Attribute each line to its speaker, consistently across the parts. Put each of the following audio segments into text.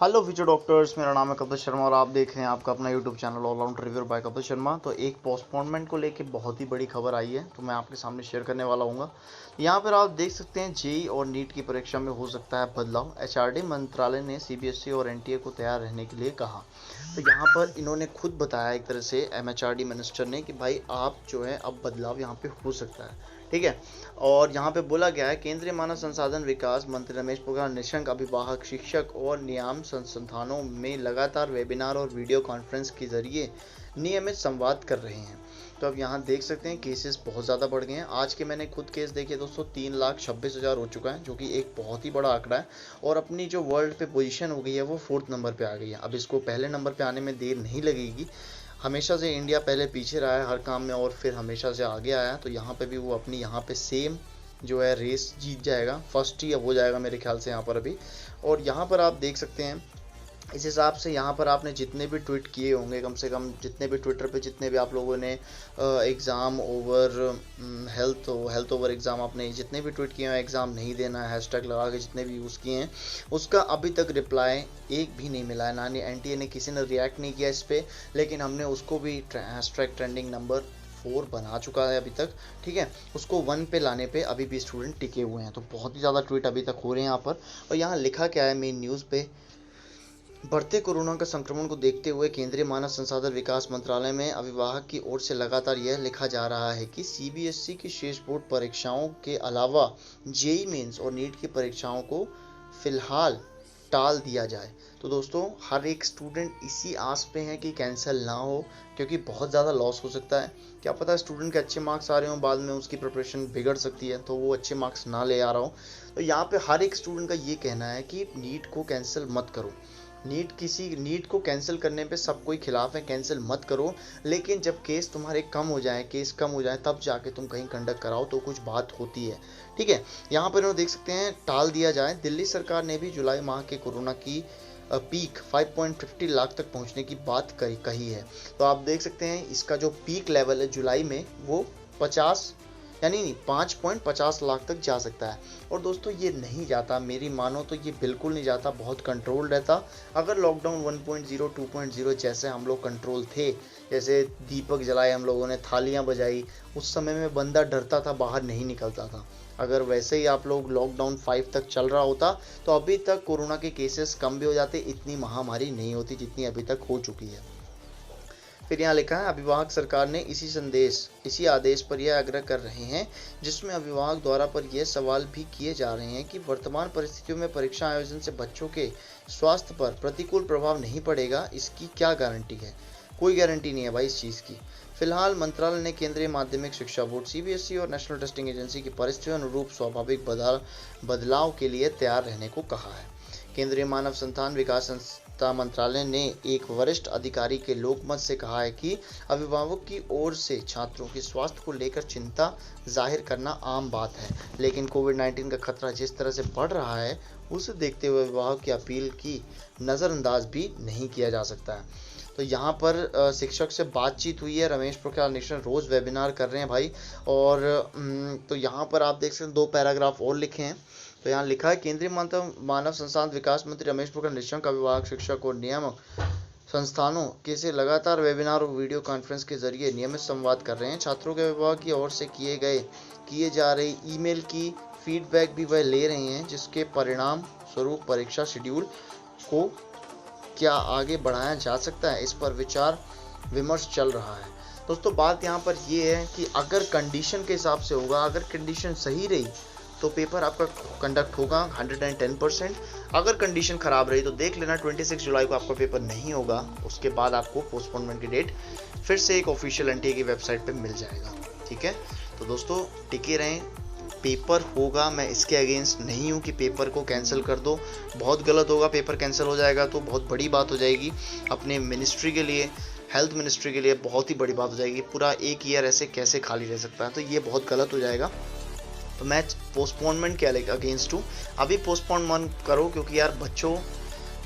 Speaker 1: Hello future doctors, मेरा नाम है कपिल शर्मा और आप देख रहे हैं आपका अपना YouTube channel allround review by Kapil Sharma. तो एक पोस्टपोनमेंट को लेके बहुत ही बड़ी खबर आई है, तो मैं आपके सामने शेयर करने वाला हूँ। यहाँ पर आप देख सकते हैं जेई और नीट की परीक्षा में हो सकता है बदलाव। एचआरडी मंत्रालय ने सीबीएसई और एनटीए को तैयार रहने के लिए कहा। तो यहाँ पर इन्होंने खुद बताया एक तरह से एमएचआरडी मिनिस्टर ने कि भाई आप जो है अब बदलाव यहाँ पे हो सकता है, ठीक है। और यहाँ पे बोला गया है केंद्रीय मानव संसाधन विकास मंत्री रमेश पोखरियाल निशंक अभिभावक, शिक्षक और नियामक संस्थानों में लगातार वेबिनार और वीडियो कॉन्फ्रेंस के जरिए नियमित संवाद कर रहे हैं। तो अब यहाँ देख सकते हैं केसेस बहुत ज़्यादा बढ़ गए हैं। आज के मैंने खुद केस देखे दोस्तों, 3,26,000 हो चुका है, जो कि एक बहुत ही बड़ा आंकड़ा है। और अपनी जो वर्ल्ड पे पोजीशन हो गई है वो 4th नंबर पे आ गई है। अब इसको पहले नंबर पे आने में देर नहीं लगेगी। हमेशा से इंडिया पहले पीछे रहा है हर काम में और फिर हमेशा से आगे आया, तो यहाँ पे भी वो अपनी यहाँ पे सेम जो है रेस जीत जाएगा, फर्स्ट ही अब हो जाएगा मेरे ख्याल से यहाँ पर अभी। और यहाँ पर आप देख सकते हैं इस हिसाब से यहाँ पर आपने जितने भी ट्वीट किए होंगे, कम से कम जितने भी ट्विटर पे जितने भी आप लोगों ने exam over health over exam, आपने जितने भी ट्वीट किए हैं एग्ज़ाम नहीं देना है हैशटैग लगा के जितने भी यूज़ किए हैं, उसका अभी तक रिप्लाई एक भी नहीं मिला है। ना एनटीए ने किसी ने रिएक्ट नहीं किया इस पर, लेकिन हमने उसको भी हैशटैग ट्रेंडिंग नंबर 4 बना चुका है अभी तक, ठीक है। उसको 1 पे लाने पे अभी भी स्टूडेंट टिके हुए हैं। तो बहुत ही ज़्यादा ट्वीट अभी तक हो रहे हैं यहाँ पर। और यहाँ लिखा क्या है मेन न्यूज़ पे, बढ़ते कोरोना का संक्रमण को देखते हुए केंद्रीय मानव संसाधन विकास मंत्रालय में अभिभावक की ओर से लगातार यह लिखा जा रहा है कि सीबीएसई की शेष बोर्ड परीक्षाओं के अलावा जेई मेंस और नीट की परीक्षाओं को फिलहाल टाल दिया जाए। तो दोस्तों हर एक स्टूडेंट इसी आस पे है कि कैंसिल ना हो, क्योंकि बहुत ज़्यादा लॉस हो सकता है। क्या पता स्टूडेंट के अच्छे मार्क्स आ रहे हो, बाद में उसकी प्रिपरेशन बिगड़ सकती है, तो वो अच्छे मार्क्स ना ले आ रहा हो। तो यहाँ पे हर एक स्टूडेंट का ये कहना है कि नीट को कैंसिल मत करो। नीट को कैंसिल करने पे सब कोई खिलाफ है, कैंसिल मत करो। लेकिन जब केस तुम्हारे कम हो जाए तब जाके तुम कहीं कंडक्ट कराओ तो कुछ बात होती है, ठीक है। यहाँ पर इन्होंने देख सकते हैं टाल दिया जाए। दिल्ली सरकार ने भी जुलाई माह के कोरोना की पीक 5.50 लाख तक पहुंचने की बात कही है। तो आप देख सकते हैं इसका जो पीक लेवल है जुलाई में वो 5.50 लाख तक जा सकता है। और दोस्तों ये नहीं जाता, मेरी मानो तो ये बिल्कुल नहीं जाता, बहुत कंट्रोल रहता। अगर लॉकडाउन 1.0 2.0 जैसे हम लोग कंट्रोल थे, जैसे दीपक जलाए हम लोगों ने, थालियां बजाई, उस समय में बंदा डरता था, बाहर नहीं निकलता था। अगर वैसे ही आप लोग लॉकडाउन 5 तक चल रहा होता तो अभी तक कोरोना के केसेस कम भी हो जाते, इतनी महामारी नहीं होती जितनी अभी तक हो चुकी है। फिर यहाँ लिखा है अभिभावक सरकार ने इसी आदेश पर यह आग्रह कर रहे हैं, जिसमें अभिभावक द्वारा पर यह सवाल भी किए जा रहे हैं कि वर्तमान परिस्थितियों में परीक्षा आयोजन से बच्चों के स्वास्थ्य पर प्रतिकूल प्रभाव नहीं पड़ेगा, इसकी क्या गारंटी है। कोई गारंटी नहीं है भाई इस चीज़ की। फिलहाल मंत्रालय ने केंद्रीय माध्यमिक शिक्षा बोर्ड सीबीएसई और नेशनल टेस्टिंग एजेंसी की परिस्थितियों अनुरूप स्वाभाविक बदलाव के लिए तैयार रहने को कहा है। केंद्रीय मानव संसाधन विकास मंत्रालय ने एक वरिष्ठ अधिकारी के लोकमत से कहा है कि अभिभावक की ओर से छात्रों के स्वास्थ्य को लेकर चिंता जाहिर करना आम बात है, लेकिन कोविड-19 का खतरा जिस तरह से बढ़ रहा है उसे देखते हुए अभिभावक की अपील की नज़रअंदाज भी नहीं किया जा सकता है। तो यहाँ पर शिक्षक से बातचीत हुई है, रमेश पोखरियाल निशंक रोज़ वेबिनार कर रहे हैं भाई। और तो यहाँ पर आप देख सकते हैं 2 पैराग्राफ और लिखे हैं। तो यहाँ लिखा है केंद्रीय मानव संसाधन विकास मंत्री रमेश पोखरियाल निशंक अभिभावक, शिक्षक और नियामक संस्थानों के से लगातार वेबिनार और वीडियो कॉन्फ्रेंस के जरिए नियमित संवाद कर रहे हैं। छात्रों के अभिभावक की ओर से किए जा रही ईमेल की फीडबैक भी वह ले रहे हैं, जिसके परिणाम स्वरूप परीक्षा शेड्यूल को क्या आगे बढ़ाया जा सकता है, इस पर विचार विमर्श चल रहा है। दोस्तों बात यहाँ पर ये है कि अगर कंडीशन के हिसाब से होगा, अगर कंडीशन सही रही तो पेपर आपका कंडक्ट होगा 110%। अगर कंडीशन ख़राब रही तो देख लेना 26 जुलाई को आपका पेपर नहीं होगा, उसके बाद आपको पोस्टपोनमेंट की डेट फिर से एक ऑफिशियल एनटीए की वेबसाइट पे मिल जाएगा, ठीक है। तो दोस्तों टिके रहें, पेपर होगा। मैं इसके अगेंस्ट नहीं हूँ कि पेपर को कैंसिल कर दो, बहुत गलत होगा। पेपर कैंसिल हो जाएगा तो बहुत बड़ी बात हो जाएगी अपने मिनिस्ट्री के लिए, हेल्थ मिनिस्ट्री के लिए बहुत ही बड़ी बात हो जाएगी। पूरा एक ईयर ऐसे कैसे खाली रह सकता है, तो ये बहुत गलत हो जाएगा। तो मैं पोस्टपोनमेंट के अगेंस्ट हूँ। अभी पोस्टपोन मत करो, क्योंकि यार बच्चों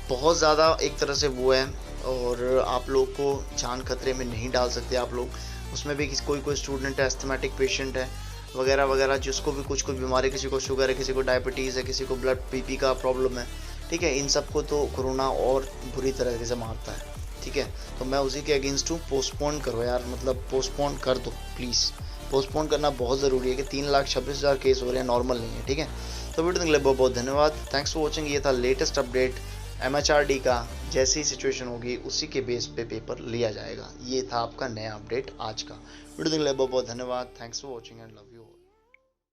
Speaker 1: बहुत ज़्यादा एक तरह से वो है, और आप लोग को जान खतरे में नहीं डाल सकते आप लोग। उसमें भी कोई स्टूडेंट है, एस्थमेटिक पेशेंट है वगैरह वगैरह, जिसको भी कुछ बीमारी, किसी को शुगर है, किसी को डायबिटीज़ है, किसी को ब्लड पीपी का प्रॉब्लम है, ठीक है। इन सबको तो कोरोना और बुरी तरीके से मारता है, ठीक है। तो मैं उसी के अगेंस्ट हूँ। पोस्टपोन करो यार, मतलब पोस्टपोन कर दो प्लीज़। पोस्टपोन करना बहुत ज़रूरी है कि 3,26,000 केस हो रहे हैं, नॉर्मल नहीं है, ठीक है। तो वीडियो देखने के लिए बहुत बहुत धन्यवाद। Thanks for watching. ये था लेटेस्ट अपडेट MHRD का। जैसी सिचुएशन होगी उसी के बेस पे पेपर लिया जाएगा। ये था आपका नया अपडेट आज का। वीडियो देखने के लिए बहुत बहुत धन्यवाद। Thanks for watching and love you.